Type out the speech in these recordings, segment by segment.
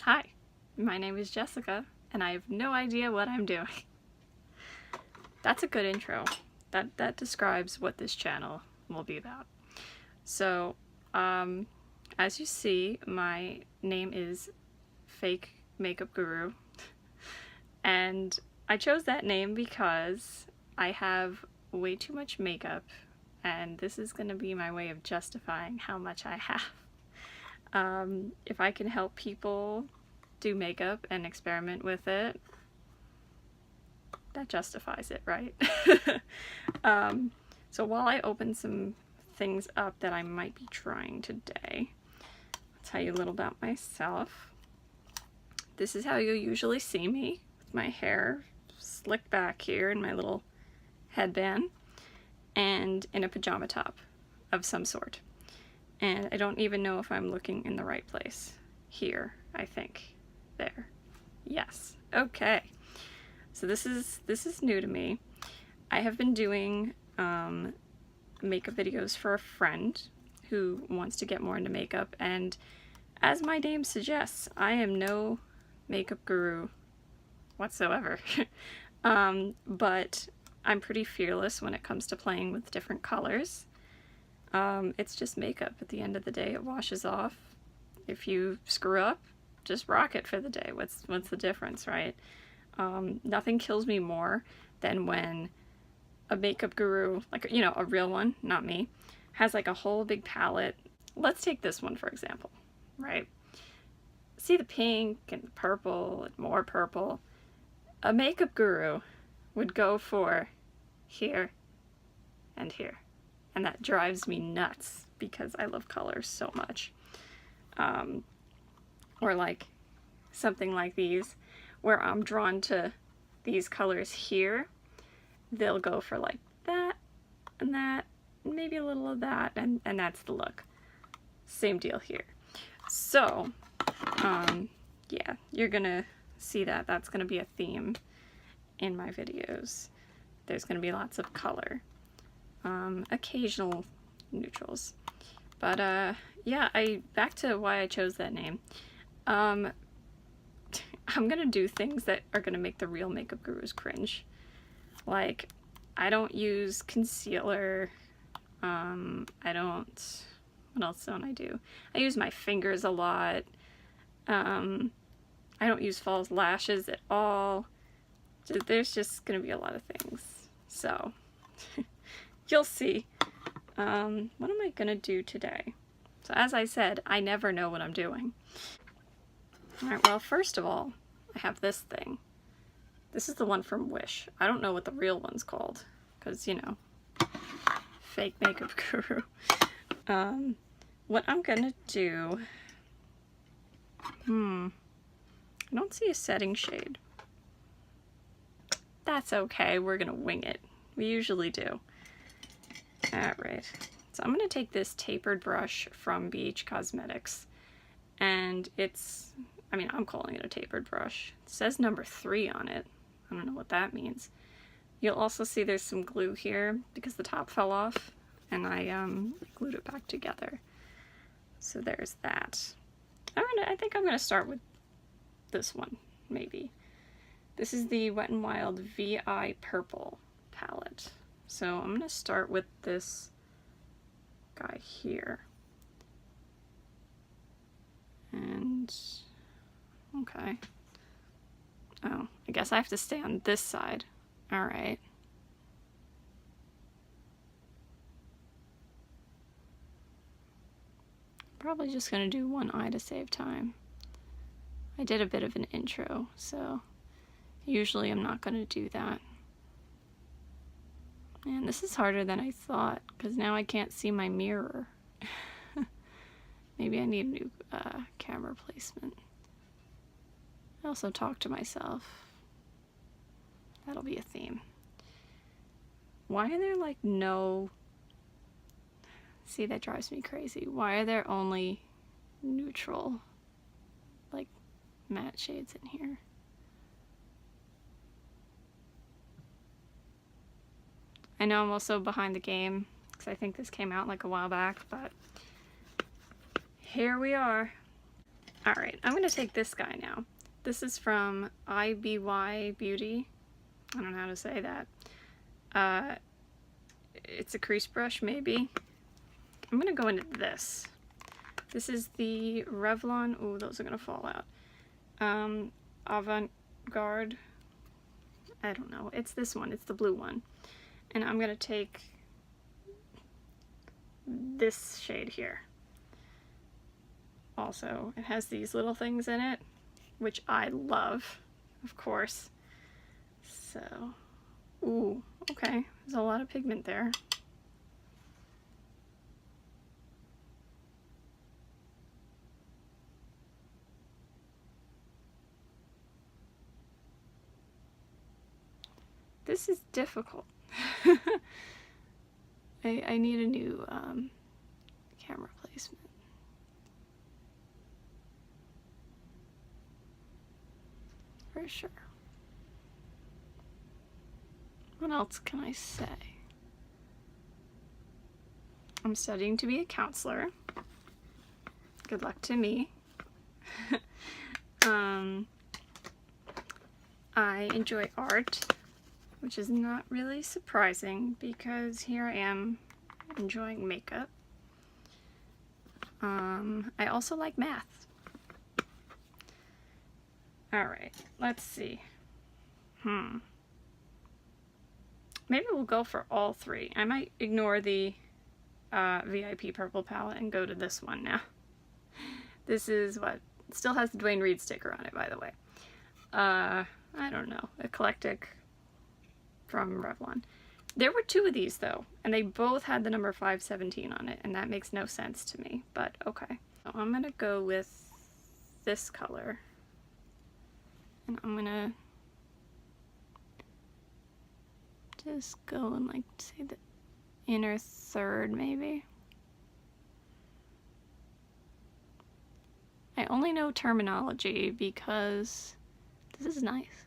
Hi, my name is Jessica, and I have no idea what I'm doing. That's a good intro. That describes what this channel will be about. So, as you see, my name is Fake Makeup Guru, and I chose that name because I have way too much makeup, and this is going to be my way of justifying how much I have. If I can help people do makeup and experiment with it, that justifies it, right? So while I open some things up that I might be trying today, I'll tell you a little about myself. This is how you usually see me, with my hair slicked back here in my little headband and in a pajama top of some sort. And I don't even know if I'm looking in the right place. Here, I think. There. Yes. Okay. So this is new to me. I have been doing makeup videos for a friend who wants to get more into makeup, and as my name suggests, I am no makeup guru whatsoever. But I'm pretty fearless when it comes to playing with different colors. It's just makeup. At the end of the day, it washes off. If you screw up, just rock it for the day. What's the difference, right? Nothing kills me more than when a makeup guru, like, you know, a real one, not me, has like a whole big palette. Let's take this one, for example, right? See the pink and the purple and more purple. A makeup guru would go for here and here. And that drives me nuts because I love colors so much. Or like something like these, where I'm drawn to these colors here, they'll go for like that, and maybe a little of that, and that's the look. Same deal here. So, yeah, you're gonna see that. That's gonna be a theme in my videos. There's gonna be lots of color. Occasional neutrals. But, yeah, back to why I chose that name. I'm gonna do things that are gonna make the real makeup gurus cringe. Like, I don't use concealer. What else don't I do? I use my fingers a lot. I don't use false lashes at all. There's just gonna be a lot of things. So, you'll see. What am I gonna do today? So as I said, I never know what I'm doing. Alright, well, first of all, I have this thing. This is the one from Wish. I don't know what the real one's called, because, you know, fake makeup guru. What I'm gonna do... I don't see a setting shade. That's okay, we're gonna wing it. We usually do. Alright, so I'm going to take this tapered brush from BH Cosmetics, and I'm calling it a tapered brush. It says number 3 on it. I don't know what that means. You'll also see there's some glue here because the top fell off, and I glued it back together. So there's that. I think I'm going to start with this one, maybe. This is the Wet N Wild VIPurple palette. So I'm going to start with this guy here. And, okay. Oh, I guess I have to stay on this side. Alright. Probably just going to do one eye to save time. I did a bit of an intro, so usually I'm not going to do that. Man, this is harder than I thought, because now I can't see my mirror. Maybe I need a new camera placement. I also talk to myself. That'll be a theme. Why are there like no... See, that drives me crazy. Why are there only neutral, like, matte shades in here? I know I'm also behind the game, because I think this came out like a while back, but here we are. Alright, I'm going to take this guy now. This is from IBY Beauty. I don't know how to say that. It's a crease brush, maybe. I'm going to go into this. This is the Revlon... Ooh, those are going to fall out. Avant-Garde. I don't know. It's this one. It's the blue one. And I'm going to take this shade here. Also, it has these little things in it, which I love, of course. So, ooh, okay. There's a lot of pigment there. This is difficult. I need a new camera placement. For sure. What else can I say? I'm studying to be a counselor. Good luck to me. I enjoy art, which is not really surprising because here I am enjoying makeup. I also like math. Alright, let's see. Maybe we'll go for all three. I might ignore the VIPurple palette and go to this one now. This is what? It still has the Dwayne Reed sticker on it, by the way. I don't know. Eclectic from Revlon. There were two of these, though, and they both had the number 517 on it, and that makes no sense to me, but okay. So I'm gonna go with this color. And I'm gonna just go and, like, say the inner third, maybe. I only know terminology because this is nice.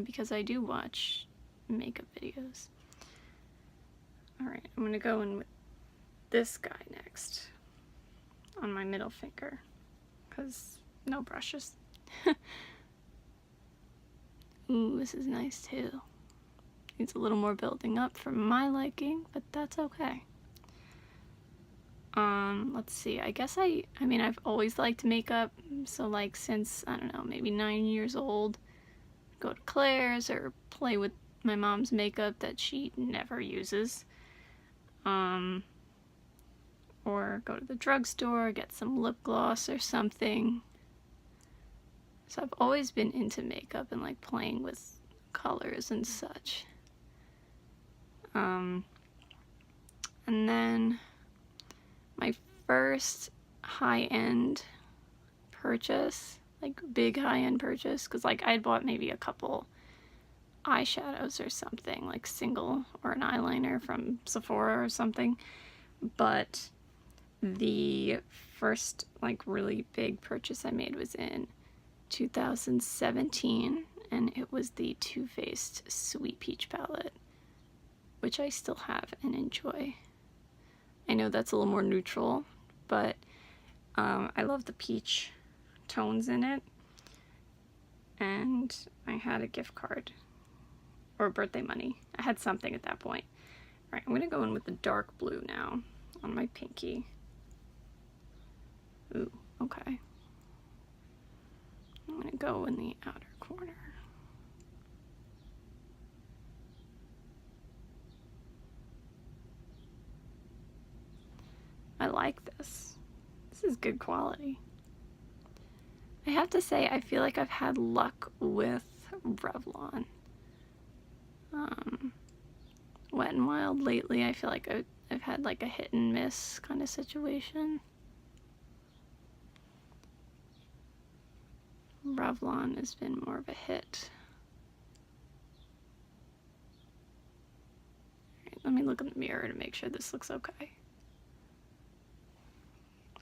Because I do watch makeup videos. Alright, I'm gonna go in with this guy next on my middle finger because no brushes. Ooh, this is nice too. Needs a little more building up for my liking, but that's okay. Let's see, I guess I mean, I've always liked makeup, so like since, I don't know, maybe 9 years old, go to Claire's or play with my mom's makeup that she never uses. Or go to the drugstore, get some lip gloss or something. So I've always been into makeup and like playing with colors and such. And then my first high-end purchase, like big high-end purchase, because like I'd bought maybe a couple eyeshadows or something, like single, or an eyeliner from Sephora or something, but the first like really big purchase I made was in 2017, and it was the Too Faced Sweet Peach palette, which I still have and enjoy. I know that's a little more neutral, but I love the peach tones in it, and I had a gift card or birthday money. I had something at that point. Alright, I'm gonna go in with the dark blue now on my pinky. Ooh, okay. I'm gonna go in the outer corner. I like this. This is good quality. I have to say, I feel like I've had luck with Revlon. Wet n Wild lately, I feel like I've had like a hit and miss kind of situation. Revlon has been more of a hit. Alright, let me look in the mirror to make sure this looks okay.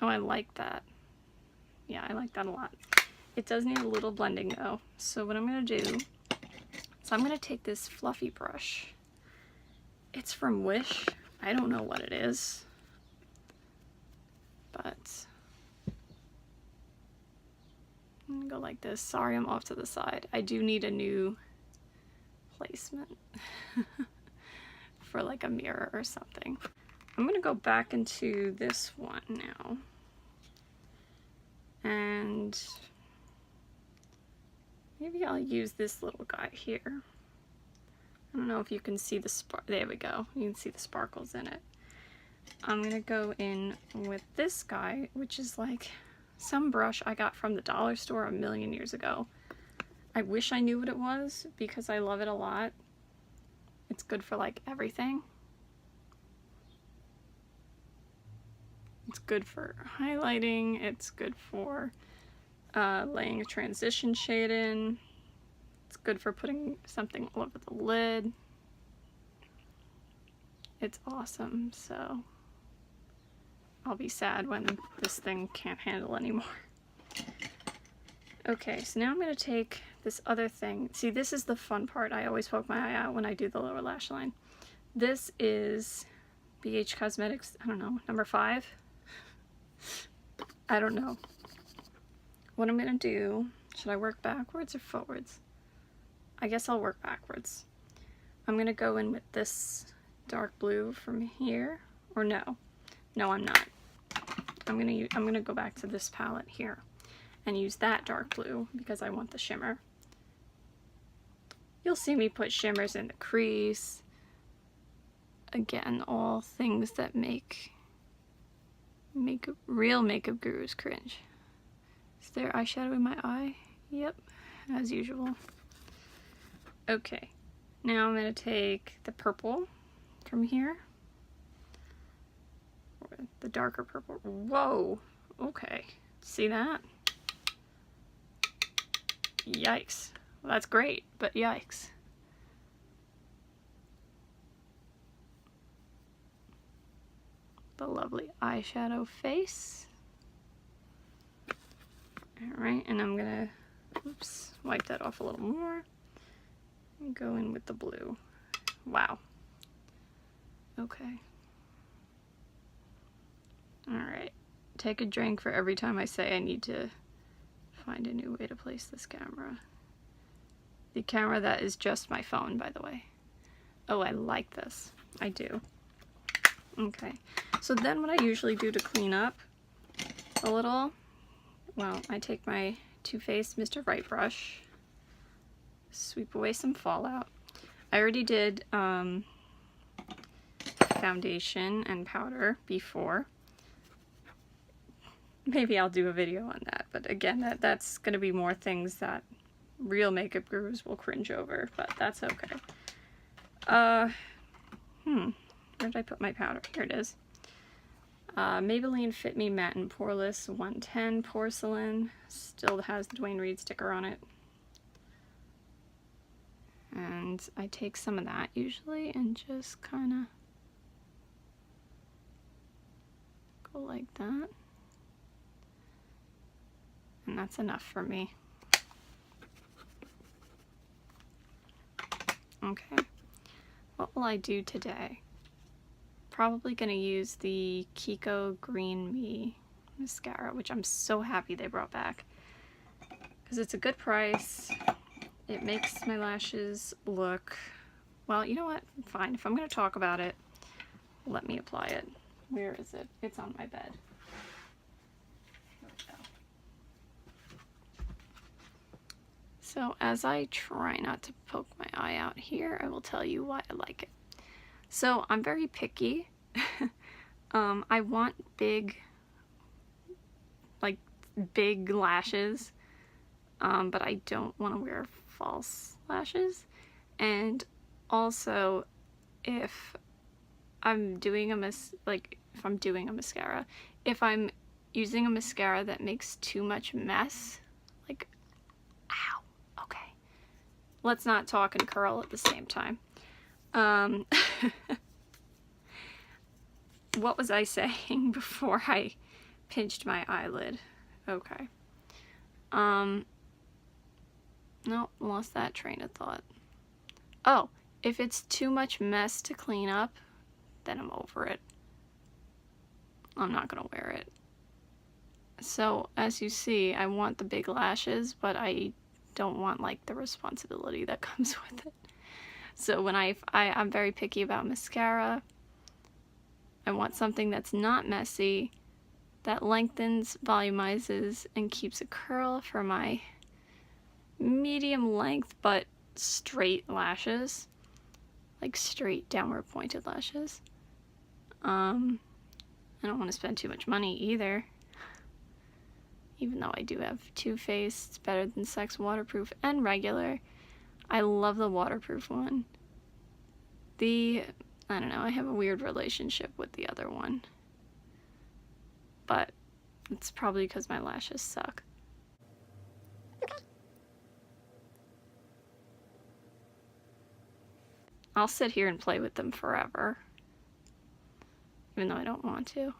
Oh, I like that. Yeah, I like that a lot. It does need a little blending though. So what I'm going to do is I'm going to take this fluffy brush. It's from Wish. I don't know what it is. But I'm gonna go like this. Sorry, I'm off to the side. I do need a new placement for like a mirror or something. I'm gonna go back into this one now. And maybe I'll use this little guy here. I don't know if you can see the there we go. You can see the sparkles in it. I'm gonna go in with this guy, which is like some brush I got from the dollar store a million years ago. I wish I knew what it was because I love it a lot. It's good for like everything. It's good for highlighting. It's good for laying a transition shade in. It's good for putting something all over the lid. It's awesome, so I'll be sad when this thing can't handle anymore. Okay, so now I'm going to take this other thing. See, this is the fun part. I always poke my eye out when I do the lower lash line. This is BH Cosmetics, I don't know, number 5? I don't know. What I'm going to do, should I work backwards or forwards? I guess I'll work backwards. I'm going to go in with this dark blue from here, or no. No, I'm not. I'm gonna go back to this palette here and use that dark blue because I want the shimmer. You'll see me put shimmers in the crease. Again, all things that make real makeup gurus cringe. Is there eyeshadow in my eye? Yep, as usual. Okay, now I'm gonna take the purple from here. The darker purple. Whoa, okay. See that? Yikes. Well, that's great, but yikes. The lovely eyeshadow face. Alright, and I'm gonna, oops, wipe that off a little more. And go in with the blue. Wow. Okay. Alright, take a drink for every time I say I need to find a new way to place this camera. The camera that is just my phone, by the way. Oh, I like this. I do. Okay, so then what I usually do to clean up a little, well, I take my Too Faced Mr. Right brush, sweep away some fallout. I already did foundation and powder before. Maybe I'll do a video on that, but again, that's going to be more things that real makeup gurus will cringe over, but that's okay. Where did I put my powder? Here it is. Maybelline Fit Me Matte and Poreless 110 Porcelain. Still has the Dwayne Reed sticker on it. And I take some of that usually and just kind of go like that. And that's enough for me. Okay, what will I do today? Probably gonna use the Kiko Green Me mascara, which I'm so happy they brought back. Because it's a good price. It makes my lashes look, well, you know what? Fine, if I'm gonna talk about it, let me apply it. Where is it? It's on my bed. So as I try not to poke my eye out here, I will tell you why I like it. So I'm very picky. I want big lashes, but I don't want to wear false lashes. And also, if I'm doing a mascara, if I'm using a mascara that makes too much mess, like, ow. Okay, let's not talk and curl at the same time. What was I saying before I pinched my eyelid? Okay. No, lost that train of thought. Oh, if it's too much mess to clean up, then I'm over it. I'm not gonna wear it. So as you see, I want the big lashes, but I don't want like the responsibility that comes with it. So when I'm very picky about mascara. I want something that's not messy, that lengthens, volumizes, and keeps a curl for my medium length but straight lashes. Like straight downward pointed lashes. I don't want to spend too much money either. Even though I do have Too Faced, it's better than Sex Waterproof and regular. I love the waterproof one. I don't know, I have a weird relationship with the other one. But it's probably because my lashes suck. I'll sit here and play with them forever. Even though I don't want to.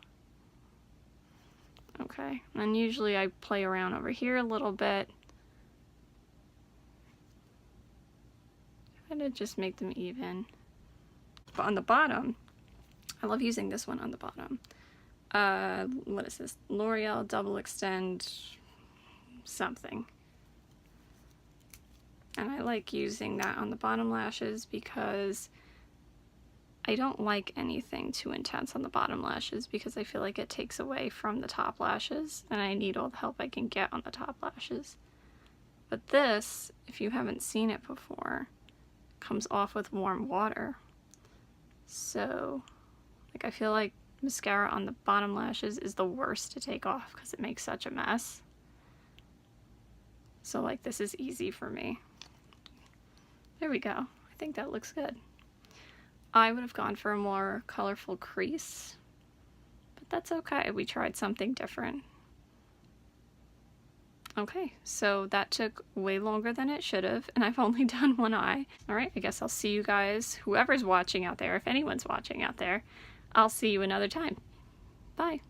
Okay, and usually I play around over here a little bit. Try to just make them even. But on the bottom, I love using this one on the bottom. What is this? L'Oreal Double Extend something. And I like using that on the bottom lashes because I don't like anything too intense on the bottom lashes because I feel like it takes away from the top lashes and I need all the help I can get on the top lashes. But this, if you haven't seen it before, comes off with warm water. So, like, I feel like mascara on the bottom lashes is the worst to take off because it makes such a mess. So, like, this is easy for me. There we go. I think that looks good. I would have gone for a more colorful crease, but that's okay. We tried something different. Okay, so that took way longer than it should have, and I've only done one eye. All right, I guess I'll see you guys, whoever's watching out there, if anyone's watching out there, I'll see you another time. Bye.